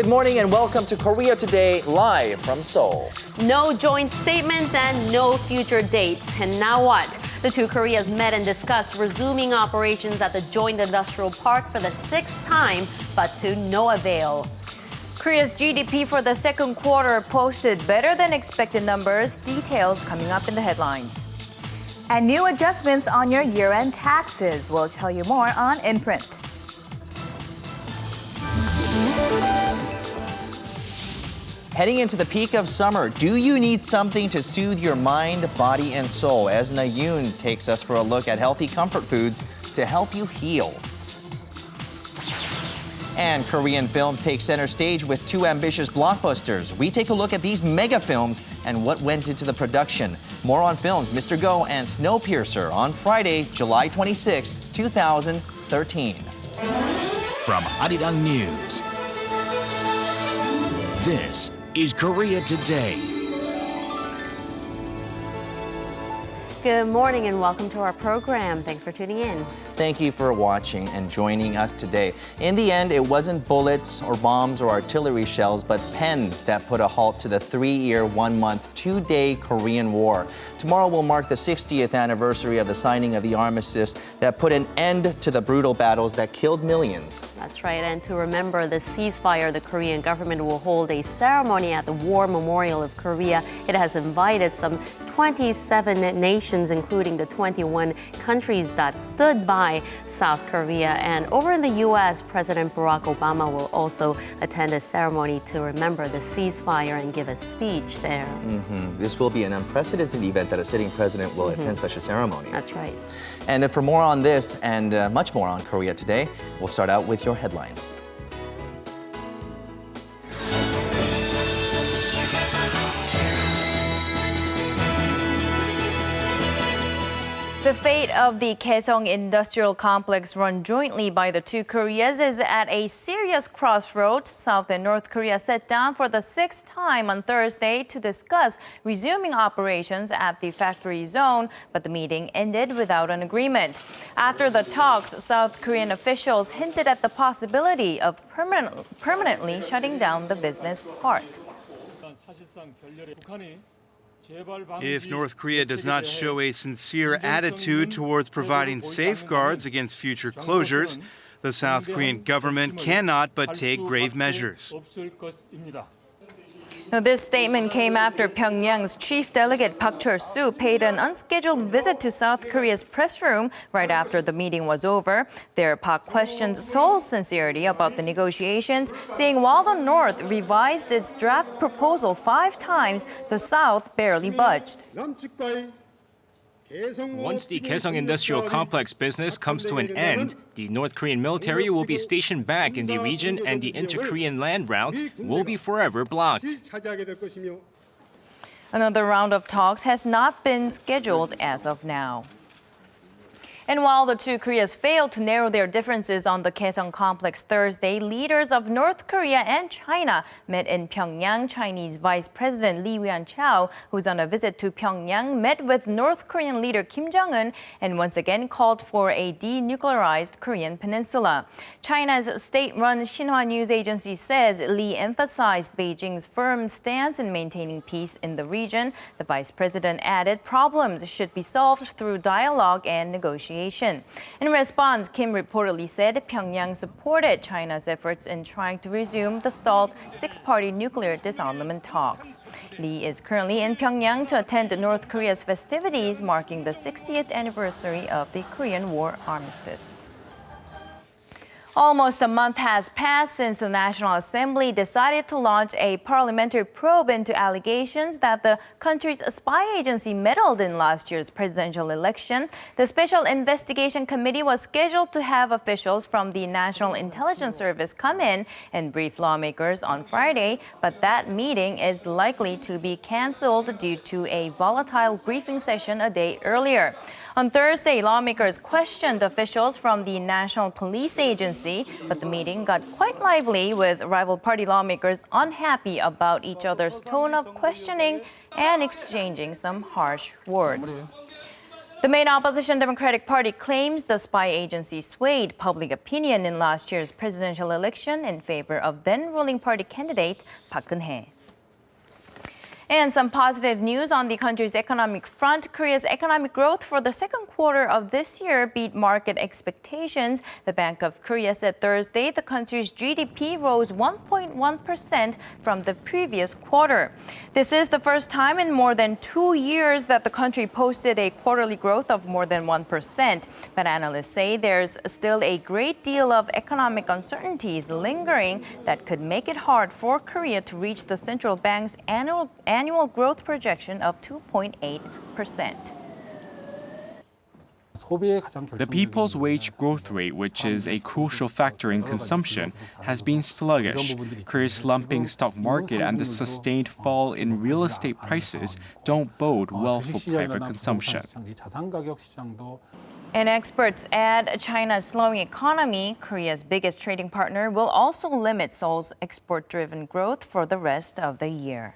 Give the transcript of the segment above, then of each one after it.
Good morning and welcome to Korea Today, live from Seoul. No joint statements and no future dates. And now what? The two Koreas met and discussed resuming operations at the joint industrial park for the sixth time, but to no avail. Korea's GDP for the second quarter posted better than expected numbers. Details coming up in the headlines. And new adjustments on your year-end taxes. We'll tell you more on In Print. Heading into the peak of summer, do you need something to soothe your mind, body, and soul? As Yoon takes us for a look at healthy comfort foods to help you heal. And Korean films take center stage with two ambitious blockbusters. We take a look at these mega films and what went into the production. More on films, Mr. Go and Snowpiercer on Friday, July 26, 2013. From Arirang News, this is Korea Today. Good morning and welcome to our program. Thanks for tuning in. Thank you for watching and joining us today. In the end, it wasn't bullets or bombs or artillery shells, but pens that put a halt to the 3-year, 1-month, 2-day Korean War. Tomorrow will mark the 60th anniversary of the signing of the Armistice that put an end to the brutal battles that killed millions. That's right. And to remember the ceasefire, the Korean government will hold a ceremony at the War Memorial of Korea. It has invited some 27 nations, including the 21 countries that stood by South Korea. And over in the U.S., President Barack Obama will also attend a ceremony to remember the ceasefire and give a speech there. This will be an unprecedented event that a sitting president will attend such a ceremony. That's right. And for more on this and much more on Korea Today, we'll start out with your headlines. The fate of the Kaesong industrial complex run jointly by the two Koreas is at a serious crossroads. South and North Korea sat down for the sixth time on Thursday to discuss resuming operations at the factory zone, but the meeting ended without an agreement. After the talks, South Korean officials hinted at the possibility of permanently shutting down the business park. If North Korea does not show a sincere attitude towards providing safeguards against future closures, the South Korean government cannot but take grave measures. Now, this statement came after Pyongyang's chief delegate Park Chol-soo paid an unscheduled visit to South Korea's press room right after the meeting was over. There, Park questioned Seoul's sincerity about the negotiations, saying while the North revised its draft proposal 5 times, the South barely budged. Once the Kaesong industrial complex business comes to an end, the North Korean military will be stationed back in the region and the inter-Korean land route will be forever blocked. Another round of talks has not been scheduled as of now. And while the two Koreas failed to narrow their differences on the Kaesong complex Thursday, leaders of North Korea and China met in Pyongyang. Chinese Vice President Lee Wian-chao, who's on a visit to Pyongyang, met with North Korean leader Kim Jong-un and once again called for a denuclearized Korean peninsula. China's state-run Xinhua news agency says Lee emphasized Beijing's firm stance in maintaining peace in the region. The vice president added problems should be solved through dialogue and negotiation. In response, Kim reportedly said Pyongyang supported China's efforts in trying to resume the stalled 6-party nuclear disarmament talks. Lee is currently in Pyongyang to attend North Korea's festivities marking the 60th anniversary of the Korean War Armistice. Almost a month has passed since the National Assembly decided to launch a parliamentary probe into allegations that the country's spy agency meddled in last year's presidential election. The Special Investigation Committee was scheduled to have officials from the National Intelligence Service come in and brief lawmakers on Friday, but that meeting is likely to be canceled due to a volatile briefing session a day earlier. On Thursday, lawmakers questioned officials from the National Police Agency, but the meeting got quite lively with rival party lawmakers unhappy about each other's tone of questioning and exchanging some harsh words. The main opposition Democratic Party claims the spy agency swayed public opinion in last year's presidential election in favor of then-ruling party candidate Park Geun-hye. And some positive news on the country's economic front. Korea's economic growth for the second quarter of this year beat market expectations. The Bank of Korea said Thursday the country's GDP rose 1.1% from the previous quarter. This is the first time in more than 2 years that the country posted a quarterly growth of more than 1%. But analysts say there's still a great deal of economic uncertainties lingering that could make it hard for Korea to reach the central bank's annual growth projection of 2.8%. The people's wage growth rate, which is a crucial factor in consumption, has been sluggish. Korea's slumping stock market and the sustained fall in real estate prices don't bode well for private consumption. And experts add China's slowing economy, Korea's biggest trading partner, will also limit Seoul's export-driven growth for the rest of the year.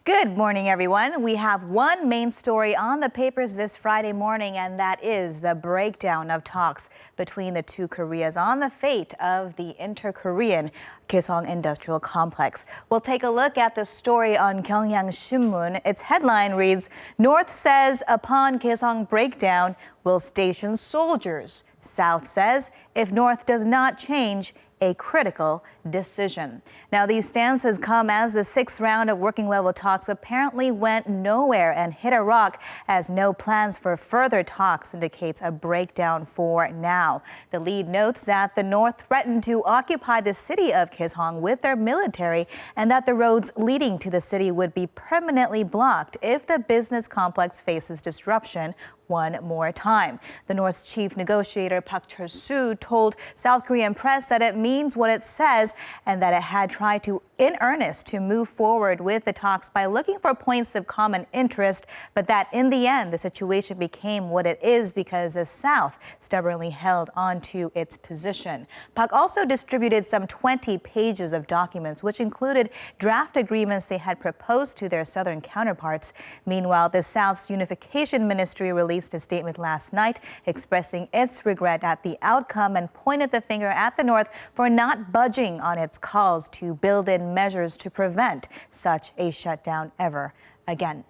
Good morning, everyone. We have one main story on the papers this Friday morning, and that is the breakdown of talks between the two Koreas on the fate of the inter-Korean Kaesong Industrial Complex. We'll take a look at the story on Gyeongyang Shinmun. Its headline reads, North says upon Kaesong breakdown will station soldiers. South says if North does not change, a critical decision. Now, these stances come as the sixth round of working level talks apparently went nowhere and hit a rock, as no plans for further talks indicates a breakdown for now. The lead notes that the North threatened to occupy the city of Kaesong with their military and that the roads leading to the city would be permanently blocked if the business complex faces disruption one more time. The North's chief negotiator Park Chul-soo told South Korean press that it means what it says and that it had tried to in earnest to move forward with the talks by looking for points of common interest, but that in the end the situation became what it is because the South stubbornly held on to its position. Park also distributed some 20 pages of documents which included draft agreements they had proposed to their southern counterparts. Meanwhile, the South's unification ministry released a statement last night expressing its regret at the outcome and pointed the finger at the North for not budging on its calls to build in measures to prevent such a shutdown ever again.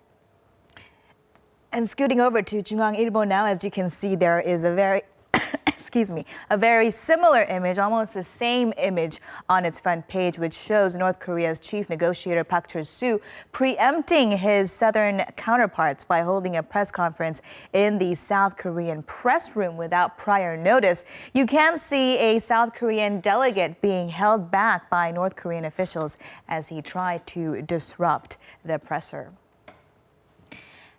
And scooting over to 중앙일보 now, as you can see, there is a very a very similar image, almost the same image on its front page, which shows North Korea's chief negotiator Park Chul-soo preempting his southern counterparts by holding a press conference in the South Korean press room without prior notice. You can see a South Korean delegate being held back by North Korean officials as he tried to disrupt the presser.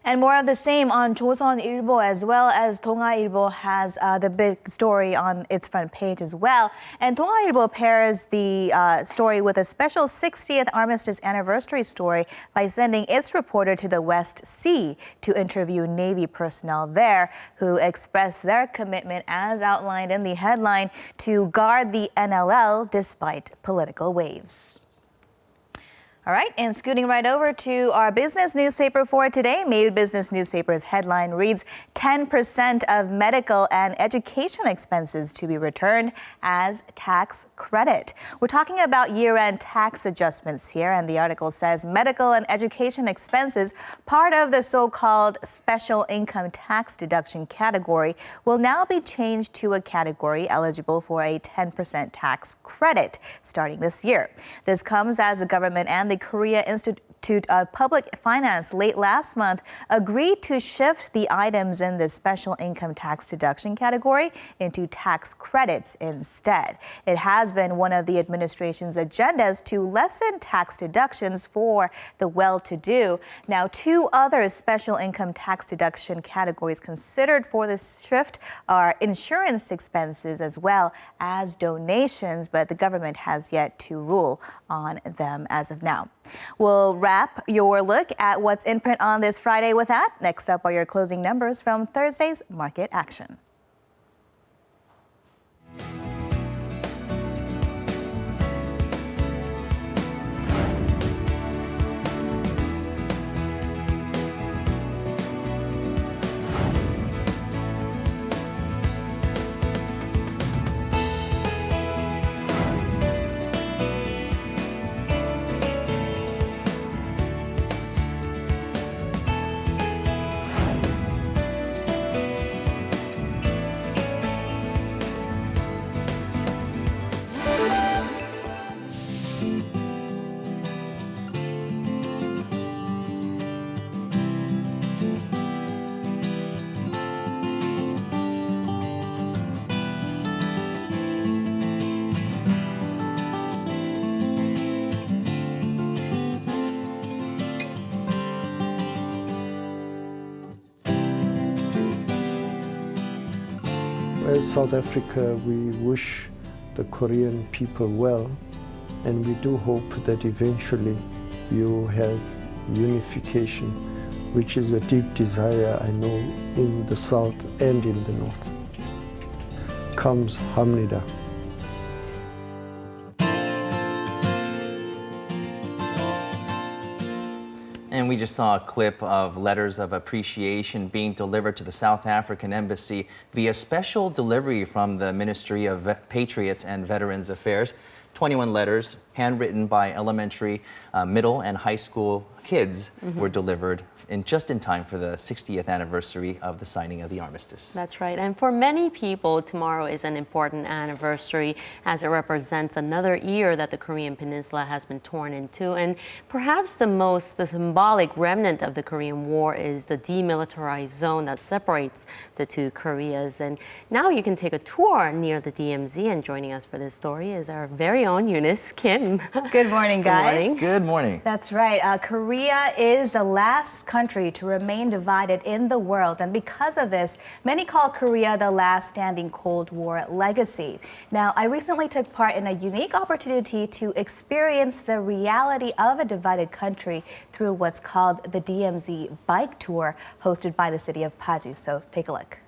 And more of the same on 조선일보, as well as 동아일보 has the big story on its front page as well. And 동아일보 pairs the story with a special 60th Armistice anniversary story by sending its reporter to the West Sea to interview Navy personnel there who expressed their commitment, as outlined in the headline, to guard the NLL despite political waves. All right, and scooting right over to our business newspaper for today. Made Business Newspaper's headline reads, 10% of medical and education expenses to be returned as tax credit. We're talking about year-end tax adjustments here, and the article says medical and education expenses, part of the so-called special income tax deduction category, will now be changed to a category eligible for a 10% tax credit starting this year. This comes as the government and the Korea Institute of Public Finance late last month agreed to shift the items in the special income tax deduction category into tax credits instead. It has been one of the administration's agendas to lessen tax deductions for the well-to-do. Now, two other special income tax deduction categories considered for this shift are insurance expenses as well as donations, but the government has yet to rule on them as of now. We'll wrap your look at what's in print on this Friday with that. Next up are your closing numbers from Thursday's market action. As South Africa, we wish the Korean people well, and we do hope that eventually you have unification, which is a deep desire, I know, in the South and in the North. 감사합니다. And we just saw a clip of letters of appreciation being delivered to the South African Embassy via special delivery from the Ministry of Patriots and Veterans Affairs. 21 letters, handwritten by elementary, middle, and high school kids, were delivered just in time for the 60th anniversary of the signing of the armistice. That's right. And for many people, tomorrow is an important anniversary as it represents another year that the Korean Peninsula has been torn in two. And perhaps the symbolic remnant of the Korean War is the demilitarized zone that separates the two Koreas. And now you can take a tour near the DMZ. And joining us for this story is our very own Eunice Kim. Good morning, guys. Good morning. Good morning. That's right. Korea is the last country to remain divided in the world. And because of this, many call Korea the last standing Cold War legacy. Now, I recently took part in a unique opportunity to experience the reality of a divided country through what's called the DMZ bike tour hosted by the city of Paju. So take a look.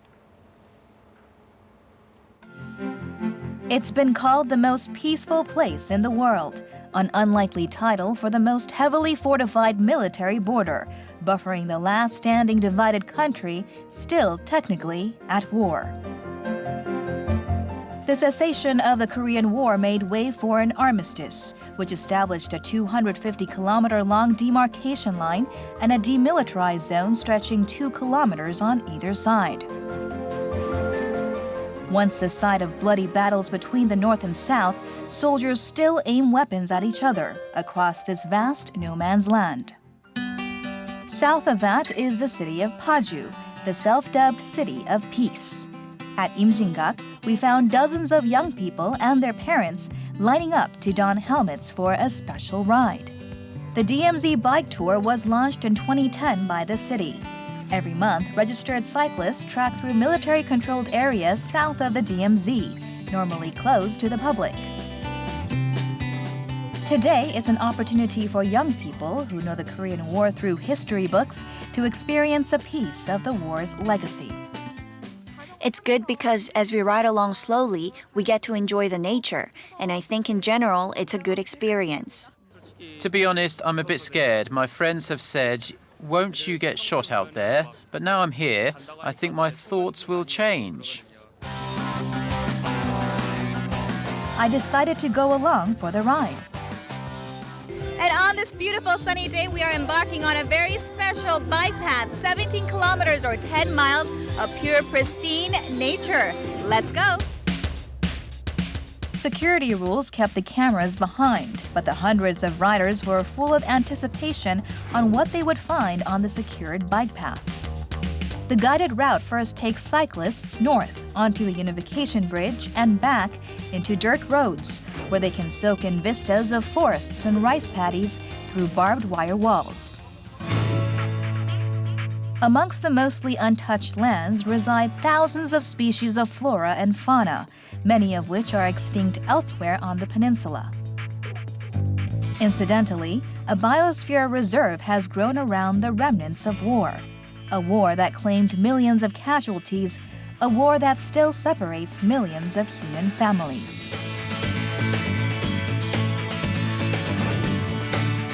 It's been called the most peaceful place in the world, an unlikely title for the most heavily fortified military border, buffering the last standing divided country still technically at war. The cessation of the Korean War made way for an armistice, which established a 250-kilometer-long demarcation line and a demilitarized zone stretching 2 kilometers on either side. Once the site of bloody battles between the North and South, soldiers still aim weapons at each other across this vast no man's land. South of that is the city of Paju, the self-dubbed City of Peace. At Imjingak, we found dozens of young people and their parents lining up to don helmets for a special ride. The DMZ bike tour was launched in 2010 by the city. Every month, registered cyclists track through military-controlled areas south of the DMZ, normally closed to the public. Today, it's an opportunity for young people who know the Korean War through history books to experience a piece of the war's legacy. It's good because as we ride along slowly, we get to enjoy the nature, and I think in general, it's a good experience. To be honest, I'm a bit scared. My friends have said, "Won't you get shot out there?" But now I'm here, I think my thoughts will change. I decided to go along for the ride. And on this beautiful sunny day, we are embarking on a very special bike path, 17 kilometers or 10 miles of pure pristine nature. Let's go. Security rules kept the cameras behind, but the hundreds of riders were full of anticipation on what they would find on the secured bike path. The guided route first takes cyclists north onto the Unification Bridge and back into dirt roads, where they can soak in vistas of forests and rice paddies through barbed wire walls. Amongst the mostly untouched lands reside thousands of species of flora and fauna, many of which are extinct elsewhere on the peninsula. Incidentally, a biosphere reserve has grown around the remnants of war. A war that claimed millions of casualties, a war that still separates millions of human families.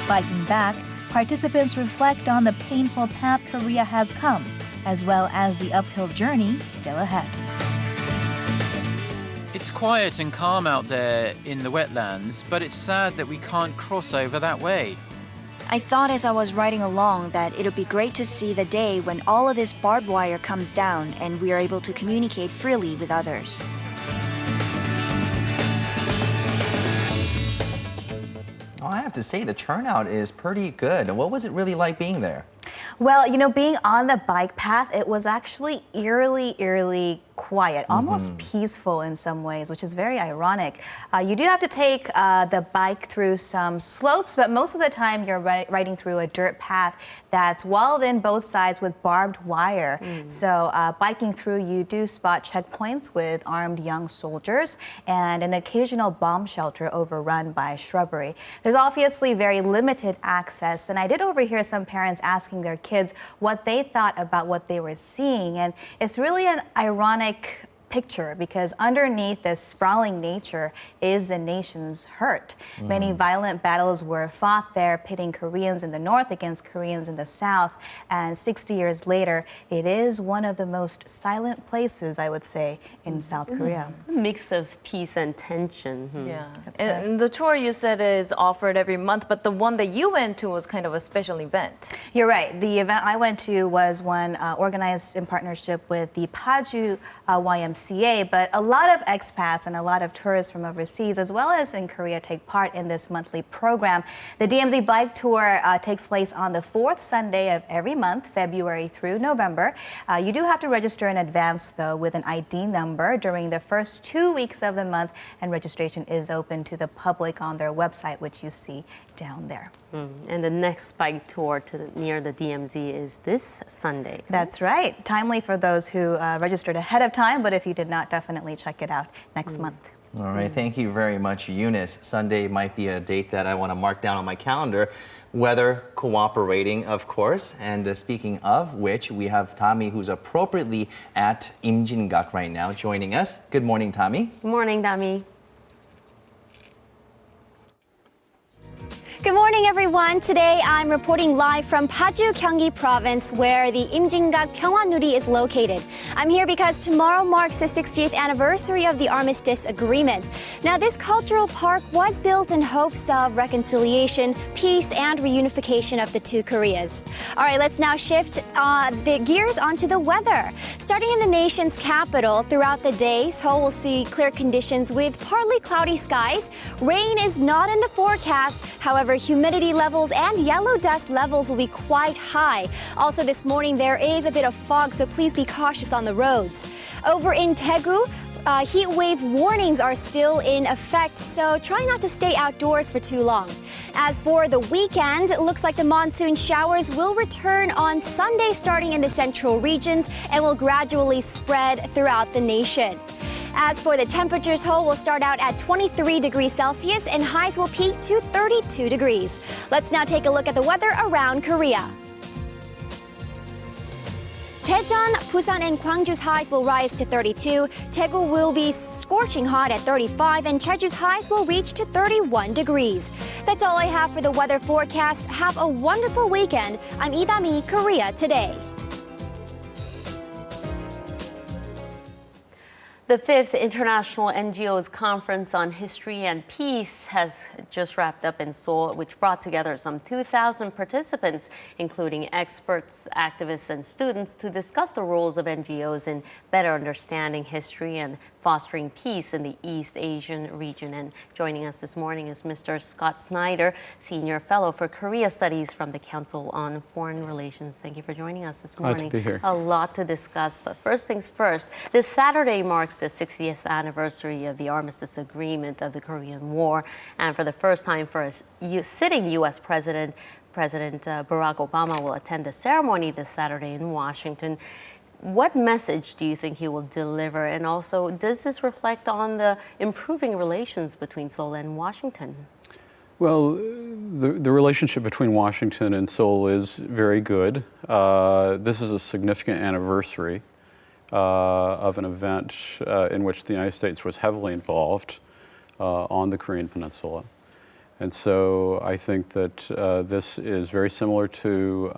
Biking back, participants reflect on the painful path Korea has come, as well as the uphill journey still ahead. It's quiet and calm out there in the wetlands, but it's sad that we can't cross over that way. I thought as I was riding along that it would be great to see the day when all of this barbed wire comes down and we are able to communicate freely with others. Oh, I have to say, the turnout is pretty good. What was it really like being there? Well, you know, being on the bike path, it was actually eerily quiet, almost peaceful in some ways, which is very ironic. You do have to take the bike through some slopes, but most of the time you're riding through a dirt path that's walled in both sides with barbed wire. So biking through, you do spot checkpoints with armed young soldiers and an occasional bomb shelter overrun by shrubbery. There's obviously very limited access, and I did overhear some parents asking their kids what they thought about what they were seeing, and it's really an ironic picture because underneath this sprawling nature is the nation's hurt. Many violent battles were fought there, pitting Koreans in the north against Koreans in the south, and 60 years later, it is one of the most silent places, I would say, in South Korea. A mix of peace and tension. Yeah. That's And the tour you said is offered every month, but the one that you went to was kind of a special event. You're right. The event I went to was one organized in partnership with the Paju YMCA, but a lot of expats and a lot of tourists from overseas, as well as in Korea, take part in this monthly program. The DMZ bike tour takes place on the 4th Sunday of every month, February through November. You do have to register in advance, though, with an ID number during the first 2 weeks of the month, and registration is open to the public on their website, which you see down there. And the next bike tour near the DMZ is this Sunday. That's right. Timely for those who registered ahead of time, but if you did not, definitely check it out next month. All right, thank you very much, Eunice. Sunday might be a date that I want to mark down on my calendar. Weather cooperating, of course. And speaking of which, we have Tommy, who's appropriately at Imjingak right now, joining us. Good morning, Tommy. Good morning, Dami. Good morning, everyone. Today, I'm reporting live from Paju, Gyeonggi Province, where the Imjingak Gyeongwanuri is located. I'm here because tomorrow marks the 60th anniversary of the Armistice Agreement. Now, this cultural park was built in hopes of reconciliation, peace, and reunification of the two Koreas. All right, let's now shift the gears onto the weather. Starting in the nation's capital, throughout the day, Seoul will see clear conditions with partly cloudy skies. Rain is not in the forecast. However, humidity levels and yellow dust levels will be quite high. Also this morning, there is a bit of fog, so please be cautious on the roads. Over in Daegu, heat wave warnings are still in effect, so try not to stay outdoors for too long. As for the weekend, it looks like the monsoon showers will return on Sunday starting in the central regions and will gradually spread throughout the nation. As for the temperatures, Seoul will start out at 23 degrees Celsius and highs will peak to 32 degrees. Let's now take a look at the weather around Korea. Daejeon, Busan, and Gwangju's highs will rise to 32. Daegu will be scorching hot at 35, and Jeju's highs will reach to 31 degrees. That's all I have for the weather forecast. Have a wonderful weekend. I'm Idami, Korea Today. The 5th International NGOs Conference on History and Peace has just wrapped up in Seoul, which brought together some 2,000 participants, including experts, activists, and students, to discuss the roles of NGOs in better understanding history and fostering peace in the East Asian region. And joining us this morning is Mr. Scott Snyder, Senior Fellow for Korea Studies from the Council on Foreign Relations. Thank you for joining us this morning. Glad to be here. A lot to discuss, but first things first, this Saturday marks the 60th anniversary of the Armistice Agreement of the Korean War, and for the first time for a sitting U.S. President Barack Obama will attend the ceremony this Saturday in Washington. What message do you think he will deliver, and also does this reflect on the improving relations between Seoul and Washington? Well, the relationship between Washington and Seoul is very good. This is a significant anniversary of an event in which the United States was heavily involved on the Korean Peninsula. And so I think that this is very similar to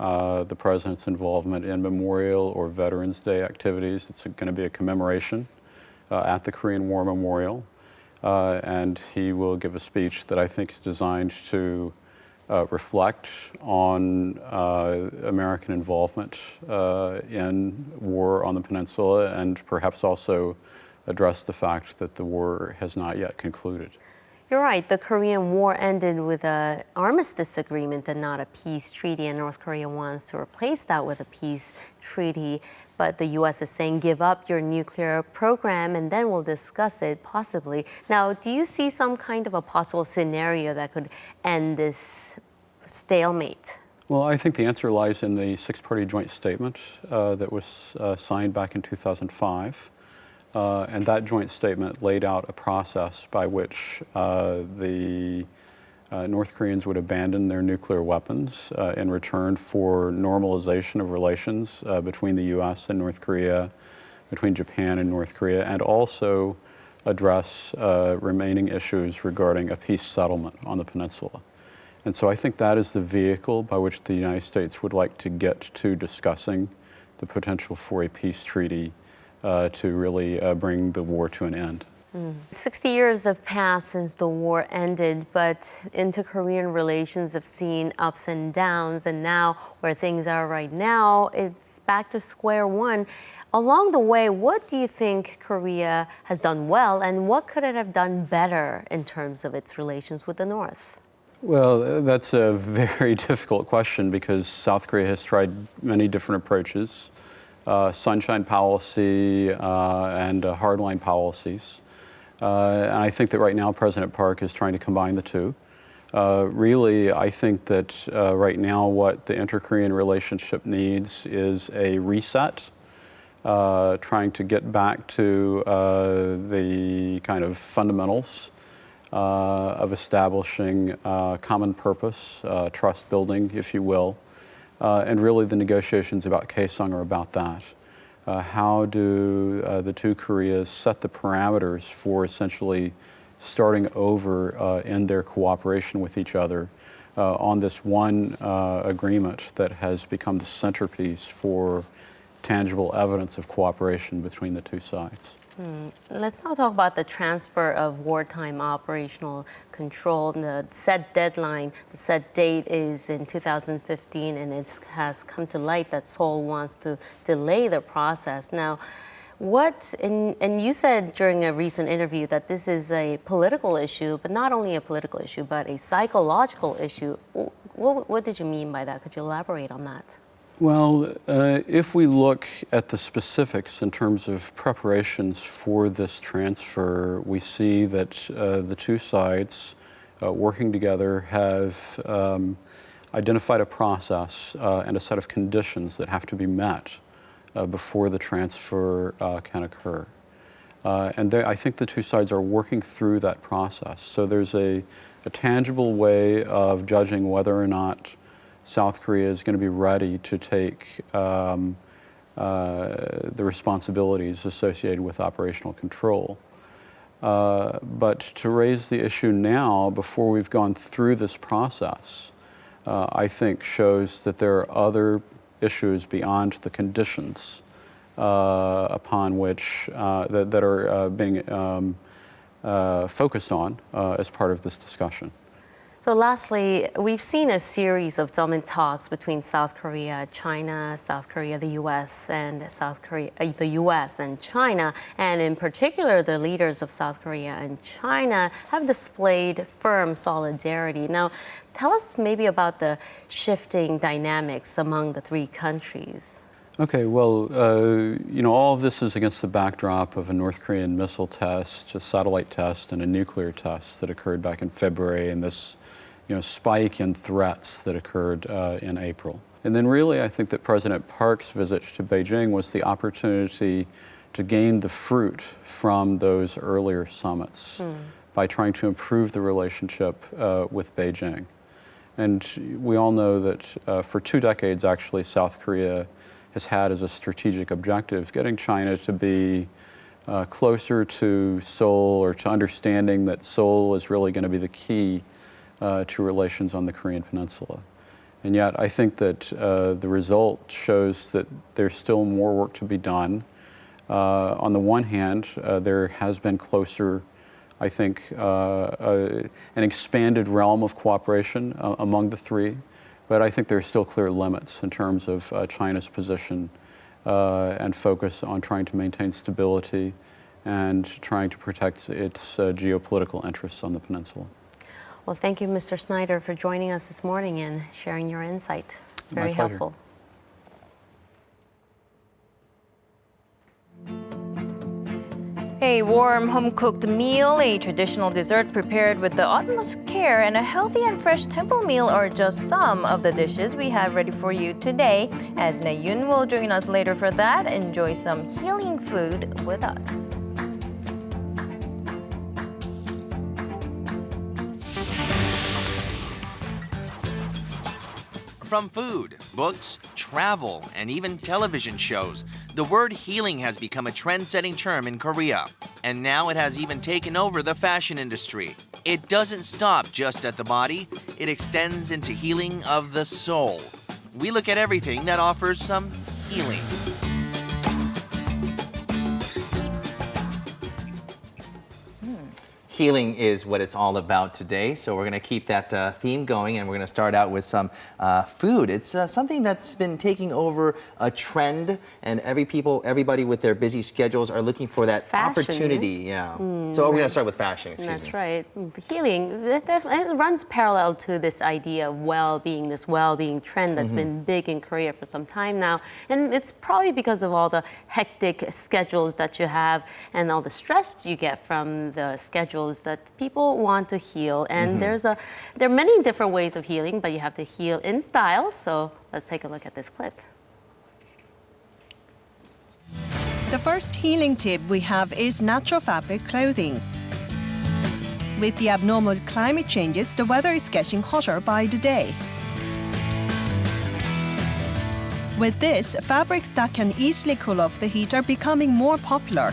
the President's involvement in Memorial or Veterans Day activities. It's going to be a commemoration at the Korean War Memorial. And he will give a speech that I think is designed to reflect on American involvement in war on the peninsula, and perhaps also address the fact that the war has not yet concluded. You're right. The Korean War ended with an armistice agreement and not a peace treaty, and North Korea wants to replace that with a peace treaty. But the U.S. is saying, give up your nuclear program and then we'll discuss it, possibly. Now, do you see some kind of a possible scenario that could end this stalemate? Well, I think the answer lies in the six-party joint statement that was signed back in 2005. And that joint statement laid out a process by which the North Koreans would abandon their nuclear weapons in return for normalization of relations between the U.S. and North Korea, between Japan and North Korea, and also address remaining issues regarding a peace settlement on the peninsula. And so I think that is the vehicle by which the United States would like to get to discussing the potential for a peace treaty to really bring the war to an end. 60 years have passed since the war ended, but inter-Korean relations have seen ups and downs, and now where things are right now, it's back to square one. Along the way, what do you think Korea has done well, and what could it have done better in terms of its relations with the North? Well, that's a very difficult question because South Korea has tried many different approaches. Sunshine policy and hardline policies. And I think that right now President Park is trying to combine the two. Really, I think that right now what the inter-Korean relationship needs is a reset, trying to get back to the kind of fundamentals of establishing common purpose, trust building, if you will. And really the negotiations about Kaesong are about that. How do the two Koreas set the parameters for essentially starting over in their cooperation with each other on this one agreement that has become the centerpiece for tangible evidence of cooperation between the two sides? Let's now talk about the transfer of wartime operational control. The set deadline, the set date is in 2015, and it has come to light that Seoul wants to delay the process. Now, and you said during a recent interview that this is a political issue, but not only a political issue, but a psychological issue. What did you mean by that? Could you elaborate on that? Well, if we look at the specifics in terms of preparations for this transfer, we see that the two sides working together have identified a process and a set of conditions that have to be met before the transfer can occur. And I think the two sides are working through that process. So there's a tangible way of judging whether or not South Korea is going to be ready to take the responsibilities associated with operational control. But to raise the issue now, before we've gone through this process, I think shows that there are other issues beyond the conditions upon which that are being focused on as part of this discussion. So lastly, we've seen a series of settlement talks between South Korea, China, South Korea, the U.S., and South Korea, the U.S. and China, and in particular, the leaders of South Korea and China have displayed firm solidarity. Now, tell us maybe about the shifting dynamics among the three countries. Okay, well, all of this is against the backdrop of a North Korean missile test, a satellite test, and a nuclear test that occurred back in February, and this spike in threats that occurred in April. And then really, I think that President Park's visit to Beijing was the opportunity to gain the fruit from those earlier summits by trying to improve the relationship with Beijing. And we all know that for 2 decades, actually, South Korea has had as a strategic objective getting China to be closer to Seoul, or to understanding that Seoul is really going to be the key to relations on the Korean Peninsula. And yet I think that the result shows that there's still more work to be done. On the one hand, there has been closer, I think, an expanded realm of cooperation among the three, but I think there are still clear limits in terms of China's position and focus on trying to maintain stability and trying to protect its geopolitical interests on the peninsula. Well, thank you, Mr. Snyder, for joining us this morning and sharing your insight. It's very helpful. A warm home-cooked meal, a traditional dessert prepared with the utmost care, and a healthy and fresh temple meal are just some of the dishes we have ready for you today. As Nayoon will join us later for that, enjoy some healing food with us. From food, books, travel, and even television shows, the word healing has become a trend-setting term in Korea. And now it has even taken over the fashion industry. It doesn't stop just at the body, it extends into healing of the soul. We look at everything that offers some healing. Healing is what it's all about today, so we're going to keep that theme going, and we're going to start out with some food. It's something that's been taking over a trend, and everybody with their busy schedules are looking for that opportunity. Yeah. So we're going to start with fashion. That's right. Healing, it runs parallel to this idea of well-being, this well-being trend that's been big in Korea for some time now, and it's probably because of all the hectic schedules that you have and all the stress you get from the schedule that people want to heal, and there are many different ways of healing, but you have to heal in style. So let's take a look at this clip. The first healing tip we have is natural fabric clothing. With the abnormal climate changes, the weather is getting hotter by the day. With this, fabrics that can easily cool off the heat are becoming more popular.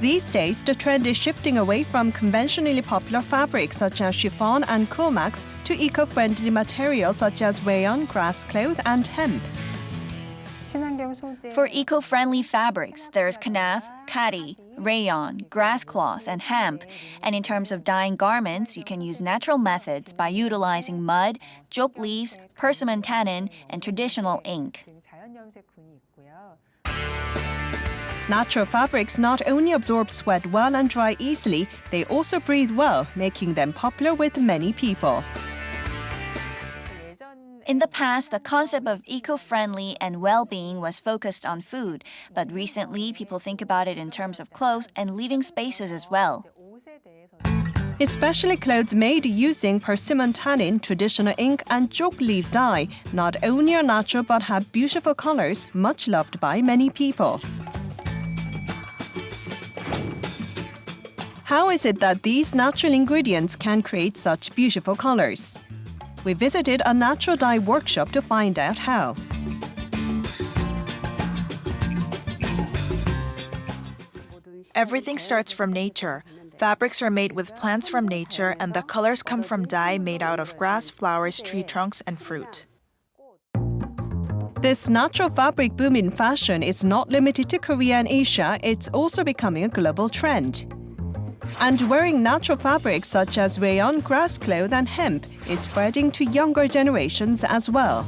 These days, the trend is shifting away from conventionally popular fabrics such as chiffon and comax to eco-friendly materials such as rayon, grass cloth, and hemp. For eco-friendly fabrics, there's kanaf, khadi, rayon, grass cloth, and hemp. And in terms of dyeing garments, you can use natural methods by utilizing mud, jok leaves, persimmon tannin, and traditional ink. Natural fabrics not only absorb sweat well and dry easily, they also breathe well, making them popular with many people. In the past, the concept of eco-friendly and well-being was focused on food, but recently people think about it in terms of clothes and living spaces as well. Especially clothes made using persimmon tannin, traditional ink, and jok leaf dye not only are natural but have beautiful colors, much loved by many people. How is it that these natural ingredients can create such beautiful colors? We visited a natural dye workshop to find out how. Everything starts from nature. Fabrics are made with plants from nature, and the colors come from dye made out of grass, flowers, tree trunks, and fruit. This natural fabric boom in fashion is not limited to Korea and Asia, it's also becoming a global trend. And wearing natural fabrics such as rayon, grass cloth, and hemp is spreading to younger generations as well.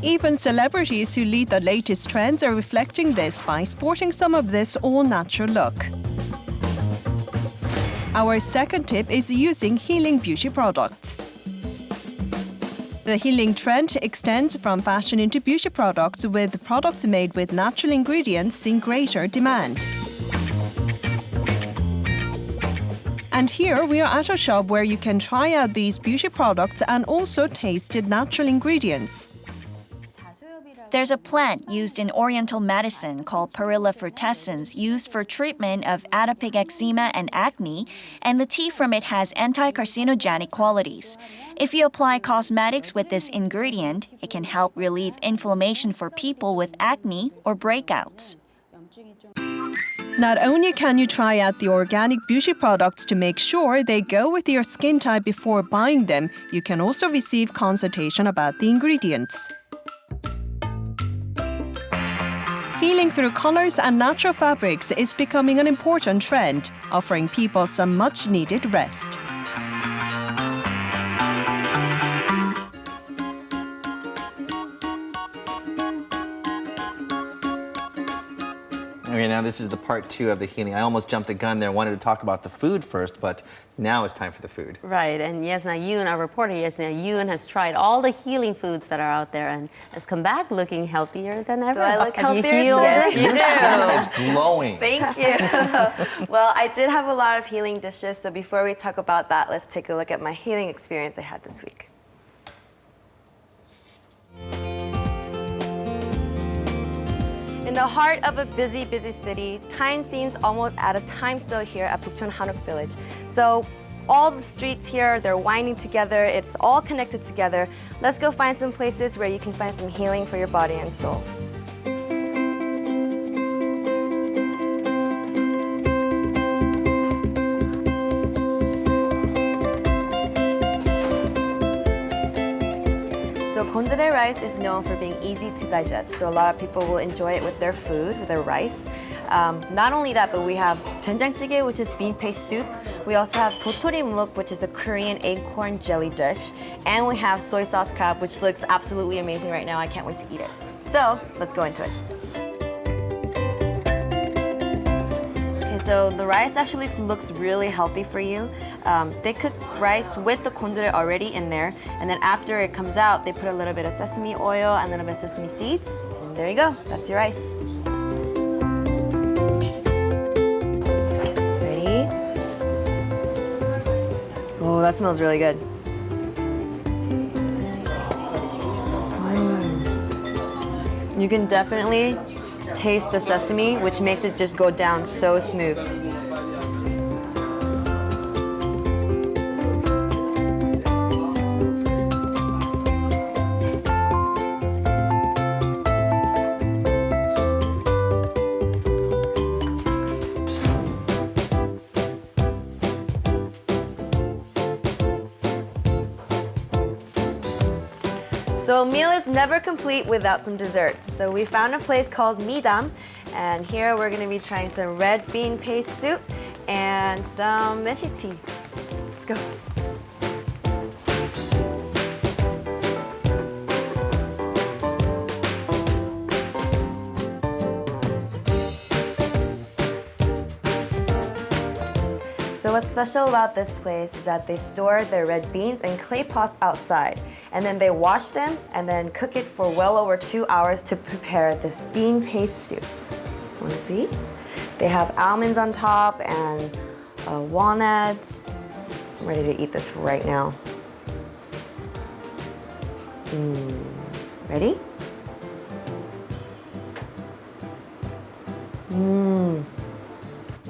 Even celebrities who lead the latest trends are reflecting this by sporting some of this all-natural look. Our second tip is using healing beauty products. The healing trend extends from fashion into beauty products, with products made with natural ingredients seeing greater demand. And here we are at a shop where you can try out these beauty products and also taste the natural ingredients. There's a plant used in Oriental medicine called Perilla frutescens used for treatment of atopic eczema and acne, and the tea from it has anti-carcinogenic qualities. If you apply cosmetics with this ingredient, it can help relieve inflammation for people with acne or breakouts. Not only can you try out the organic beauty products to make sure they go with your skin type before buying them, you can also receive consultation about the ingredients. Healing through colors and natural fabrics is becoming an important trend, offering people some much-needed rest. now this is the part 2 of the healing. I almost jumped the gun there. I wanted to talk about the food first, but now it's time for the food. Right, and Yesna Yoon, our reporter Yesna Yoon, has tried all the healing foods that are out there and has come back looking healthier than ever. Do I look Have you healthier healed? today? Your skin is glowing. Thank you. Well, I did have a lot of healing dishes, so before we talk about that, let's take a look at my healing experience I had this week. In the heart of a busy, busy city, time seems almost at a time still here at Bukchon Hanok Village. So all the streets here, they're winding together. It's all connected together. Let's go find some places where you can find some healing for your body and soul. So kondure rice is known for being easy to digest. So a lot of people will enjoy it with their food, with their rice. Not only that, but we have doenjangjjigae, which is bean paste soup. We also have totori muk, which is a Korean acorn jelly dish. And we have soy sauce crab, which looks absolutely amazing right now. I can't wait to eat it. So let's go into it. So the rice actually looks really healthy for you. They cook rice with the kondure already in there, and then after it comes out, they put a little bit of sesame oil and a little bit of sesame seeds, and there you go. That's your rice. Ready? Oh, that smells really good. You can definitely taste the sesame, which makes it just go down so smooth. So a meal is never complete without some dessert. So we found a place called Midam, and here we're gonna be trying some red bean paste soup and some meshi tea. Let's go. So what's special about this place is that they store their red beans in clay pots outside, and then they wash them and then cook it for well over 2 hours to prepare this bean paste stew. Want to see? They have almonds on top and walnuts. I'm ready to eat this right now. Ready?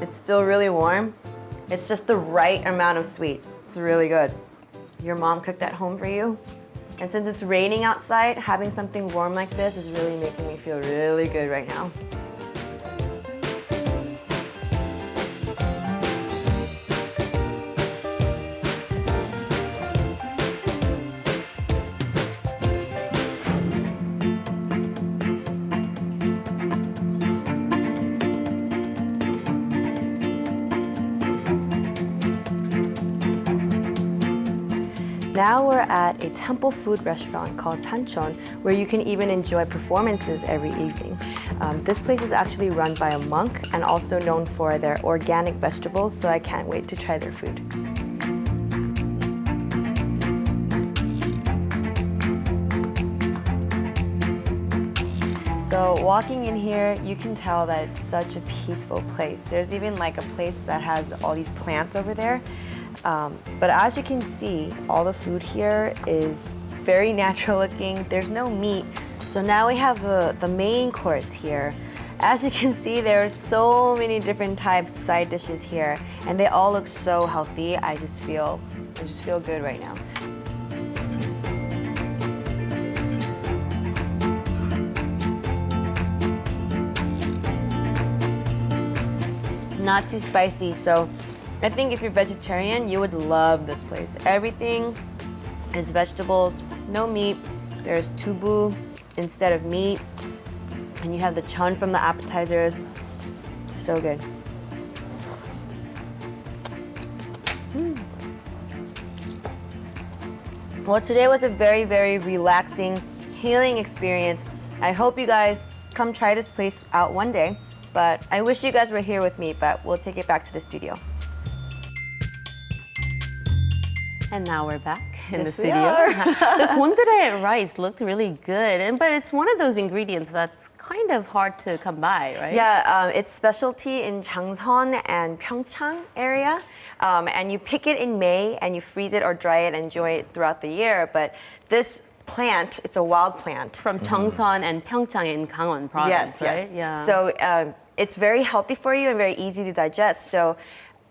It's still really warm. It's just the right amount of sweet. It's really good. Your mom cooked at home for you? And since it's raining outside, having something warm like this is really making me feel really good right now. Now we're at a temple food restaurant called Sancheon, where you can even enjoy performances every evening. This place is actually run by a monk and also known for their organic vegetables, so I can't wait to try their food. So walking in here, you can tell that it's such a peaceful place. There's even like a place that has all these plants over there. But as you can see, all the food here is very natural looking. There's no meat. So now we have the main course here. As you can see, there are so many different types of side dishes here, and they all look so healthy. I just feel good right now. Not too spicy, so I think if you're vegetarian, you would love this place. Everything is vegetables, no meat. There's tubu instead of meat. And you have the chun from the appetizers. So good. Well, today was a very, very relaxing, healing experience. I hope you guys come try this place out one day. but I wish you guys were here with me, but we'll take it back to the studio. And now we're back in the Yes, we studio. are. The 곤드레 rice looked really good, but it's one of those ingredients that's kind of hard to come by, right? Yeah, it's specialty in Changseon and Pyeongchang area. And you pick it in May and you freeze it or dry it and enjoy it throughout the year. But this plant, it's a wild plant. From Changseon and Pyeongchang in Gangwon province, Yes, right? yes. Yeah. So it's very healthy for you and very easy to digest. So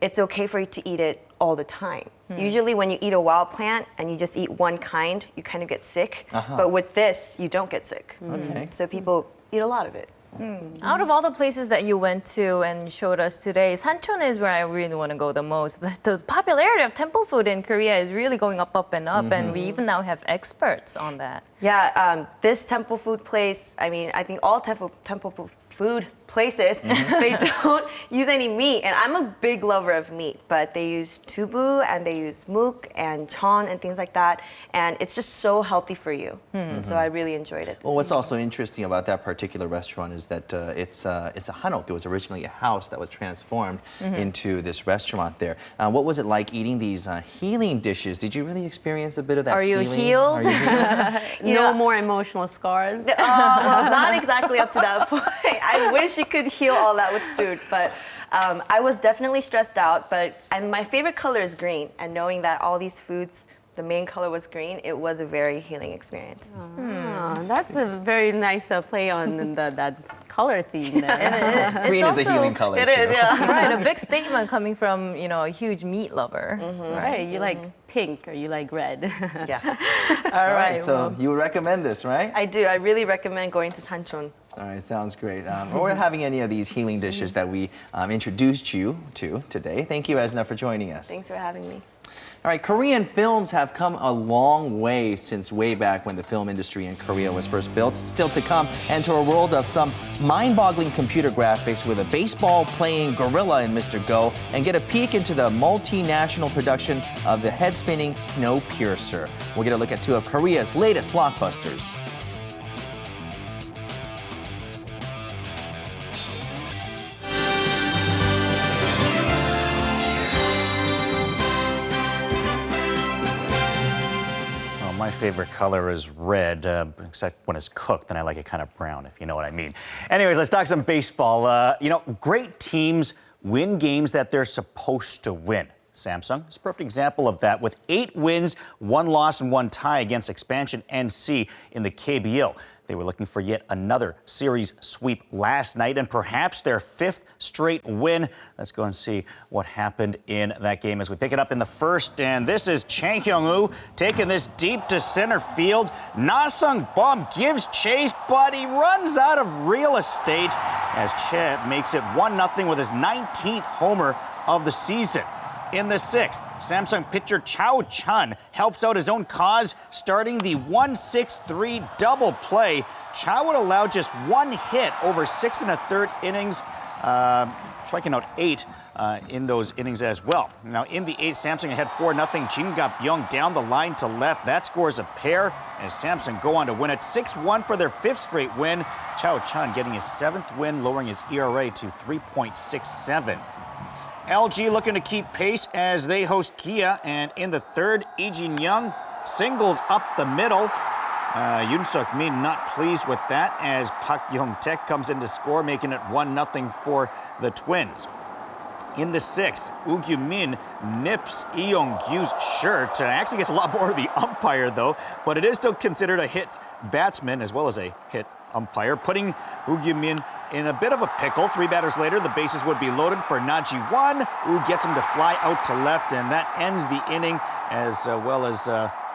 it's okay for you to eat it all the time. Usually when you eat a wild plant and you just eat one kind, you kind of get sick. But with this, you don't get sick. Okay. So people eat a lot of it. Out of all the places that you went to and showed us today, Sancheon is where I really want to go the most. The popularity of temple food in Korea is really going up and up, and we even now have experts on that. Yeah, this temple food place, I mean, I think all temple food places, they don't use any meat. And I'm a big lover of meat, but they use tubu and they use muk and chon and things like that. And it's just so healthy for you. So I really enjoyed it. Well, what's also interesting about that particular restaurant is that it's a hanok. It was originally a house that was transformed into this restaurant there. What was it like eating these healing dishes? Did you really experience a bit of that Are you healing? healed? Are you healed? No more emotional scars. Well, not exactly up to that point. I wish you could heal all that with food, but I was definitely stressed out. And my favorite color is green, and knowing that all these foods, the main color was green, it was a very healing experience. That's a very nice play on that color theme there. Green is a healing color. It is, yeah. Right, a big statement coming from, a huge meat lover. Right, you like pink or you like red. Yeah. All right. So you would recommend this, right? I do. I really recommend going to Sancheon. All right, sounds great. Or having any of these healing dishes that we introduced you to today. Thank you, Esna, for joining us. Thanks for having me. All right, Korean films have come a long way since way back when the film industry in Korea was first built. Still to come, enter a world of some mind-boggling computer graphics with a baseball-playing gorilla in Mr. Go, and get a peek into the multinational production of the head-spinning Snowpiercer. We'll get a look at two of Korea's latest blockbusters. My favorite color is red, except when it's cooked, and I like it kind of brown, if you know what I mean. Anyways, let's talk some baseball. Great teams win games that they're supposed to win. Samsung is a perfect example of that, with 8 wins, 1 loss, and 1 tie against expansion NC in the KBO. They were looking for yet another series sweep last night and perhaps their 5th straight win. Let's go and see what happened in that game as we pick it up in the first. And this is Chang Hyung-woo taking this deep to center field. Na-sung Bum gives chase, but he runs out of real estate as Che makes it 1-0 with his 19th homer of the season. In the 6th, Samsung pitcher Chao Chun helps out his own cause, starting the 1-6-3 double play. Chao would allow just 1 hit over 6 1/3 innings, striking out 8 in those innings as well. Now, in the 8th, Samsung ahead 4-0. Jin Gap-young down the line to left. That scores a pair as Samsung go on to win it 6-1 for their 5th straight win. Chao Chun getting his 7th win, lowering his ERA to 3.67. LG looking to keep pace as they host Kia, and in the 3rd, Lee Jin-young singles up the middle. Yoon Suk-min not pleased with that as Park Young-taek comes in to score, making it 1-0 for the Twins. In the 6th, Woo Kyu-min nips Lee Yong-gyu's shirt. Actually gets a lot more of the umpire, though, but it is still considered a hit batsman as well as a hit umpire, putting Woo Kyu-min in a bit of a pickle. 3 batters later, the bases would be loaded for Na-ji-won, who gets him to fly out to left, and that ends the inning, as well as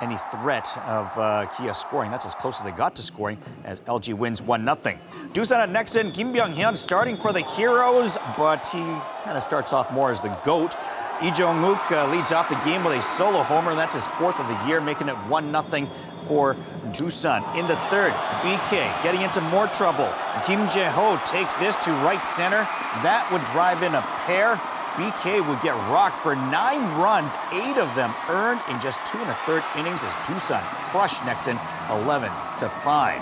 any threat of Kia scoring. That's as close as they got to scoring, as LG wins 1-0. Doosan at next in, Kim Byung-hyun starting for the Heroes, but he kind of starts off more as the GOAT. Lee Jong-wook leads off the game with a solo homer. That's his 4th of the year, making it 1-0 for Doosan. In the 3rd, BK getting into more trouble. Kim Jae-ho takes this to right center. That would drive in a pair. BK would get rocked for 9 runs, 8 of them earned in just 2 1/3 innings as Doosan crushed Nexon 11-5.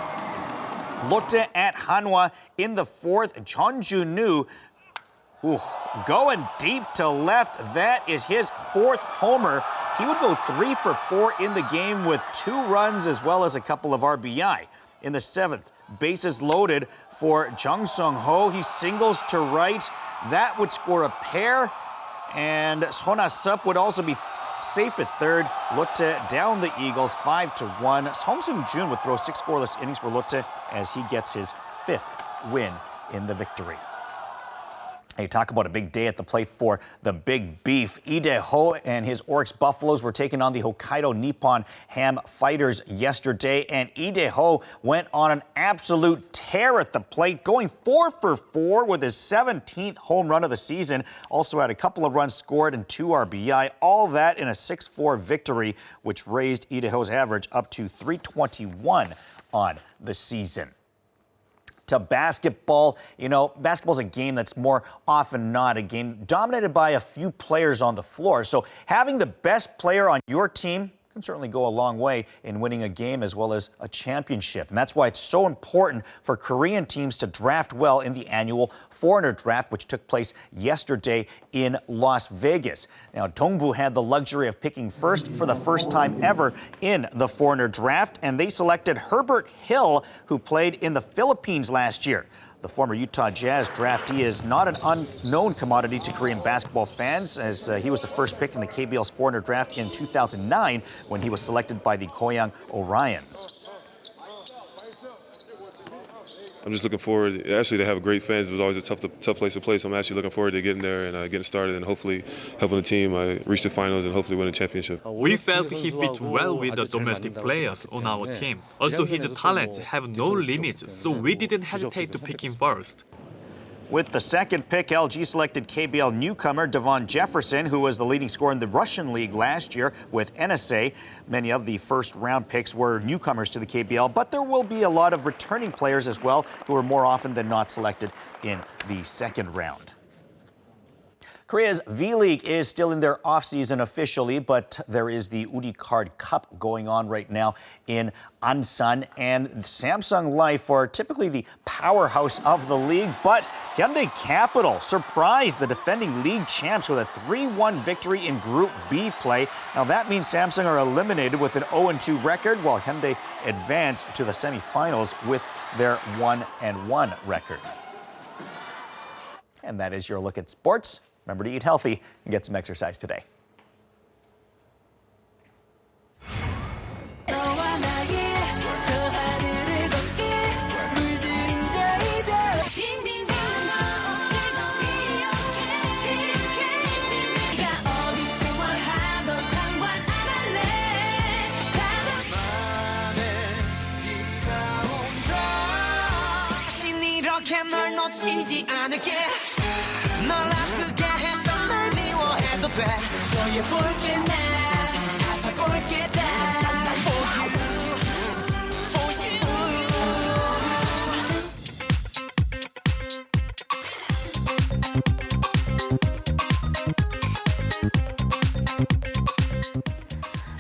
Lotte at Hanwha in the fourth. Chon Jun-nu going deep to left. That is his fourth homer. He would go 3 for 4 in the game with 2 runs as well as a couple of RBI. In the seventh, bases loaded for Jung Sung-ho. He singles to right. That would score a pair. And Sona Sup would also be safe at third. Lotte down the Eagles 5-1. Hong Seung-jun would throw 6 scoreless innings for Lotte as he gets his 5th win in the victory. Hey, talk about a big day at the plate for the Big Beef. Lee Dae-ho and his Oryx Buffaloes were taking on the Hokkaido Nippon Ham Fighters yesterday, and Lee Dae-ho went on an absolute tear at the plate, going 4 for 4 with his 17th home run of the season. Also had a couple of runs scored and 2 RBI. All that in a 6-4 victory, which raised Lee Dae-ho's average up to .321 on the season. To basketball, basketball's a game that's more often not a game dominated by a few players on the floor. So having the best player on your team can certainly go a long way in winning a game as well as a championship. And that's why it's so important for Korean teams to draft well in the annual foreigner draft, which took place yesterday in Las Vegas. Now, Dongbu had the luxury of picking first for the first time ever in the foreigner draft, and they selected Herbert Hill, who played in the Philippines last year. The former Utah Jazz draftee is not an unknown commodity to Korean basketball fans, as he was the first pick in the KBL's foreigner draft in 2009 when he was selected by the Goyang Orions. I'm just looking forward, actually, to have great fans. It was always a tough place to play, so I'm actually looking forward to getting there and getting started and hopefully helping the team reach the finals and hopefully win a championship. We felt he fits well with the domestic players on our team. Also, his talents have no limits, so we didn't hesitate to pick him first. With the second pick, LG selected KBL newcomer Devon Jefferson, who was the leading scorer in the Russian League last year with NSA. Many of the first-round picks were newcomers to the KBL, but there will be a lot of returning players as well who are more often than not selected in the second round. Korea's V-League is still in their off-season officially, but there is the Uri Card Cup going on right now in Ansan, and Samsung Life are typically the powerhouse of the league, but Hyundai Capital surprised the defending league champs with a 3-1 victory in Group B play. Now that means Samsung are eliminated with an 0-2 record, while Hyundai advance to the semifinals with their 1-1 record. And that is your look at sports. Remember to eat healthy and get some exercise today.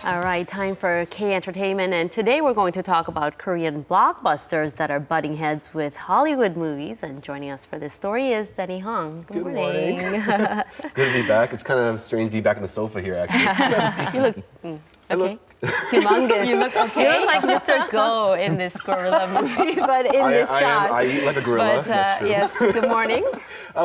All right, time for K Entertainment, and today we're going to talk about Korean blockbusters that are butting heads with Hollywood movies. And joining us for this story is Denny Hong. Good morning. It's good to be back. It's kind of strange to be back on the sofa here, actually. You look okay. Humongous. You look okay. You look like Mr. Go in this gorilla movie, but in this shot. I eat like a gorilla. But, that's true. Yes, good morning.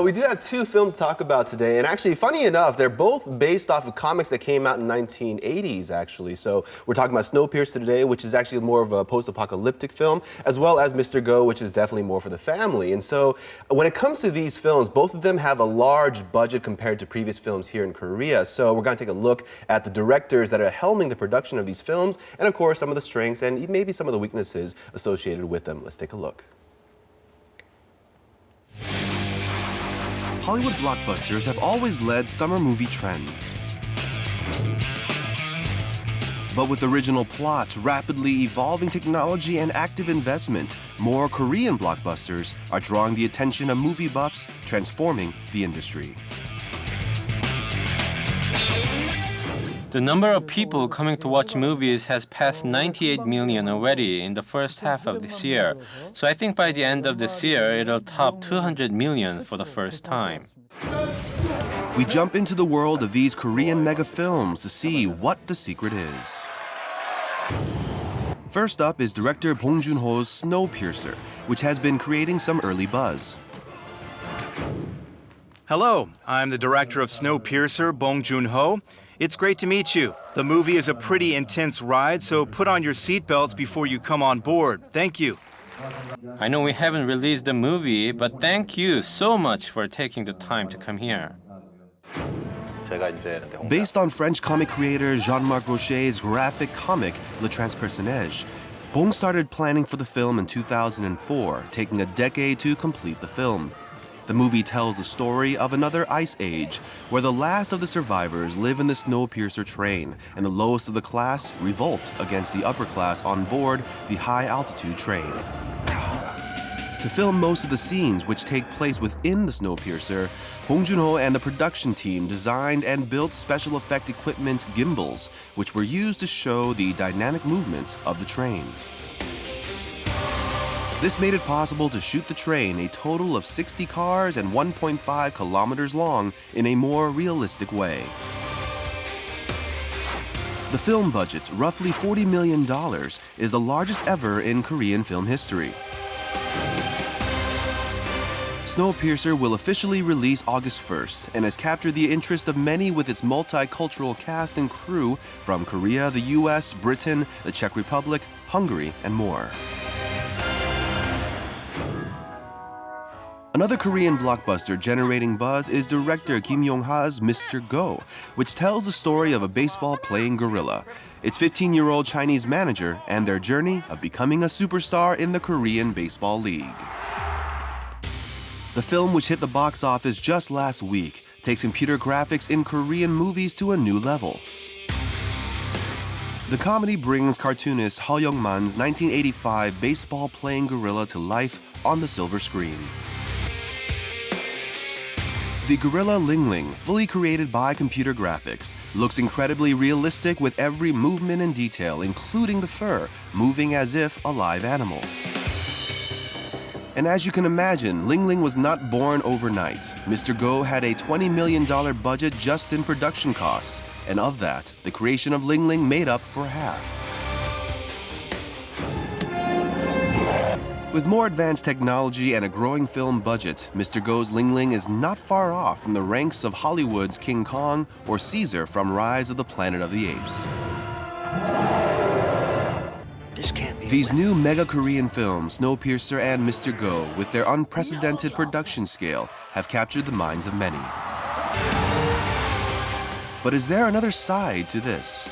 We do have 2 films to talk about today, and actually, funny enough, they're both based off of comics that came out in the 1980s, actually. So we're talking about Snowpiercer today, which is actually more of a post-apocalyptic film, as well as Mr. Go, which is definitely more for the family. And so when it comes to these films, both of them have a large budget compared to previous films here in Korea. So we're going to take a look at the directors that are helming the production of these films, and of course, some of the strengths and maybe some of the weaknesses associated with them. Let's take a look. Hollywood blockbusters have always led summer movie trends. But with original plots, rapidly evolving technology, and active investment, more Korean blockbusters are drawing the attention of movie buffs, transforming the industry. The number of people coming to watch movies has passed 98 million already in the first half of this year. So I think by the end of this year, it'll top 200 million for the first time. We jump into the world of these Korean mega films to see what the secret is. First up is director Bong Joon-ho's Snowpiercer, which has been creating some early buzz. Hello, I'm the director of Snowpiercer, Bong Joon-ho. It's great to meet you. The movie is a pretty intense ride, so put on your seatbelts before you come on board. Thank you. I know we haven't released the movie, but thank you so much for taking the time to come here. Based on French comic creator Jean-Marc Rochet's graphic comic Le Transpersonnage, Bong started planning for the film in 2004, taking a decade to complete the film. The movie tells the story of another ice age, where the last of the survivors live in the Snowpiercer train, and the lowest of the class revolt against the upper class on board the high-altitude train. To film most of the scenes which take place within the Snowpiercer, Bong Joon-ho and the production team designed and built special effect equipment gimbals, which were used to show the dynamic movements of the train. This made it possible to shoot the train a total of 60 cars and 1.5 kilometers long in a more realistic way. The film budget, roughly $40 million, is the largest ever in Korean film history. Snowpiercer will officially release August 1st and has captured the interest of many with its multicultural cast and crew from Korea, the U.S., Britain, the Czech Republic, Hungary, and more. Another Korean blockbuster generating buzz is director Kim Yong-ha's Mr. Go, which tells the story of a baseball-playing gorilla, its 15-year-old Chinese manager, and their journey of becoming a superstar in the Korean Baseball League. The film, which hit the box office just last week, takes computer graphics in Korean movies to a new level. The comedy brings cartoonist Ho Young-man's 1985 baseball-playing gorilla to life on the silver screen. The gorilla Ling Ling, fully created by computer graphics, looks incredibly realistic with every movement and detail, including the fur, moving as if a live animal. And as you can imagine, Ling Ling was not born overnight. Mr. Go had a $20 million budget just in production costs, and of that, the creation of Ling Ling made up for half. With more advanced technology and a growing film budget, Mr. Go's Ling Ling is not far off from the ranks of Hollywood's King Kong or Caesar from Rise of the Planet of the Apes. These new mega Korean films, Snowpiercer and Mr. Go, with their unprecedented production scale, have captured the minds of many. But is there another side to this?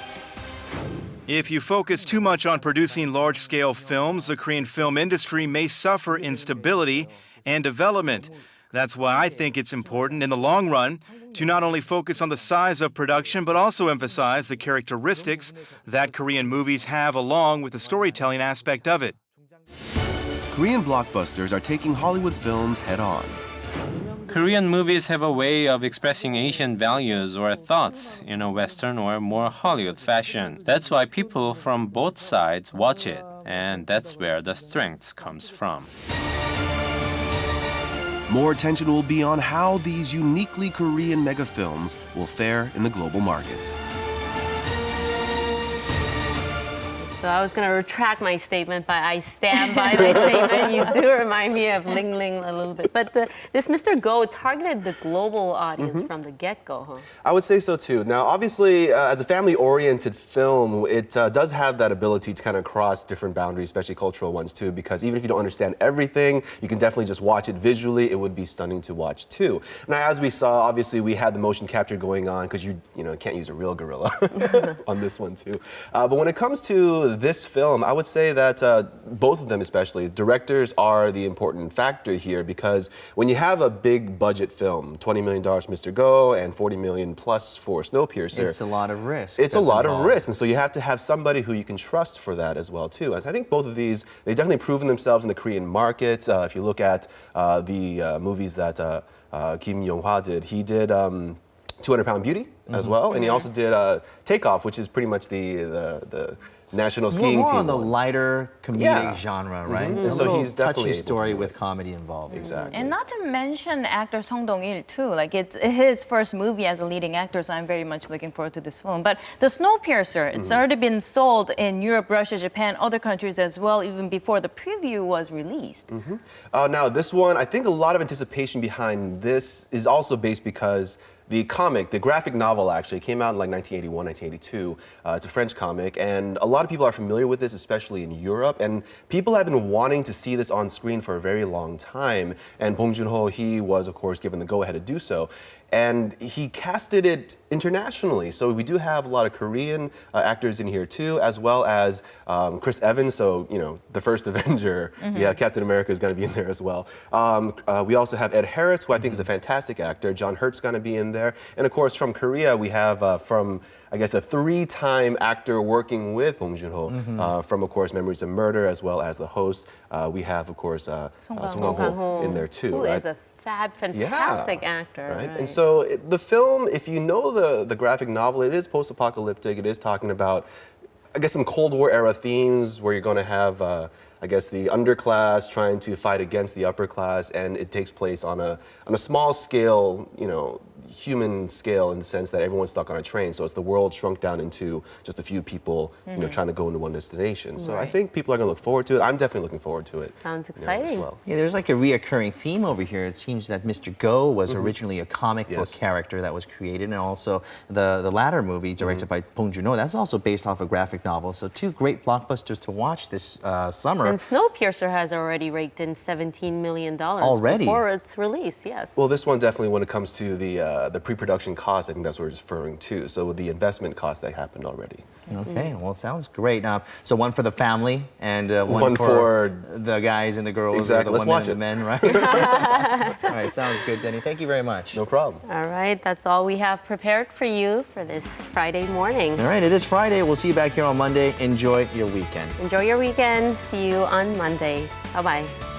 If you focus too much on producing large-scale films, the Korean film industry may suffer instability and development. That's why I think it's important in the long run to not only focus on the size of production, but also emphasize the characteristics that Korean movies have along with the storytelling aspect of it. Korean blockbusters are taking Hollywood films head-on. Korean movies have a way of expressing Asian values or thoughts in a Western or more Hollywood fashion. That's why people from both sides watch it, and that's where the strength comes from. More attention will be on how these uniquely Korean mega films will fare in the global market. So I was going to retract my statement, but I stand by my statement. You do remind me of Ling Ling a little bit. But this Mr. Go targeted the global audience from the get-go, huh? I would say so too. Now, obviously, as a family-oriented film, it does have that ability to kind of cross different boundaries, especially cultural ones too, because even if you don't understand everything, you can definitely just watch it visually. It would be stunning to watch too. Now, as we saw, obviously, we had the motion capture going on because you can't use a real gorilla on this one too. But when it comes to this film, I would say that both of them especially, directors are the important factor here, because when you have a big budget film, $20 million for Mr. Go and $40 million plus for Snowpiercer. It's a lot of risk. It's a lot of risk, and so you have to have somebody who you can trust for that as well too. And I think both of these, they've definitely proven themselves in the Korean market. If you look at the movies that Kim Yong-ha did, he did 200-Pound Beauty as well, and he also did Takeoff, which is pretty much the national skiing more team. on the lighter comedic genre, right? And so he's definitely touchy story with comedy involved. Exactly. And not to mention actor Song Dong-il too. Like it's his first movie as a leading actor, so I'm very much looking forward to this film. But the Snowpiercer, it's already been sold in Europe, Russia, Japan, other countries as well, even before the preview was released. Now this one, I think a lot of anticipation behind this is also based because the comic, the graphic novel actually came out in like 1981, 1982. It's a French comic, and a lot of people are familiar with this, especially in Europe. And people have been wanting to see this on screen for a very long time. And Bong Joon-ho, he was, of course, given the go-ahead to do so. And he casted it internationally. So we do have a lot of Korean actors in here too, as well as Chris Evans, so, you know, the first Avenger. Yeah, Captain America is going to be in there as well. We also have Ed Harris, who I think is a fantastic actor. John Hurt's going to be in there. And of course, from Korea, we have from, I guess, a 3-time actor working with Bong Joon-ho, from, of course, Memories of Murder, as well as the host. We have, of course, Song Kang-ho in there too. Who is a fantastic actor. Right? And so the film, if you know the graphic novel, it is post-apocalyptic. It is talking about, I guess, some Cold War era themes where you're going to have, I guess, the underclass trying to fight against the upper class, and it takes place on a small scale, you know, human scale in the sense that everyone's stuck on a train. So it's the world shrunk down into just a few people, you know, trying to go into one destination. So I think people are going to look forward to it. I'm definitely looking forward to it. Sounds exciting. As well. Yeah, there's like a reoccurring theme over here. It seems that Mr. Go was originally a comic book character that was created, and also the latter movie directed by Bong Joon-ho, that's also based off a graphic novel. So 2 great blockbusters to watch this summer. And Snowpiercer has already raked in $17 million before its release, yes. Well, this one definitely, when it comes to the pre-production cost, I think that's what it's referring to. So with the investment cost, that happened already. Okay, well, sounds great. So one for the family and one for the guys and the girls. Exactly. Or the Let's women watch and the men, right? All right, sounds good, Denny. Thank you very much. No problem. All right, that's all we have prepared for you for this Friday morning. All right, it is Friday. We'll see you back here on Monday. Enjoy your weekend. Enjoy your weekend. See you on Monday. Bye-bye.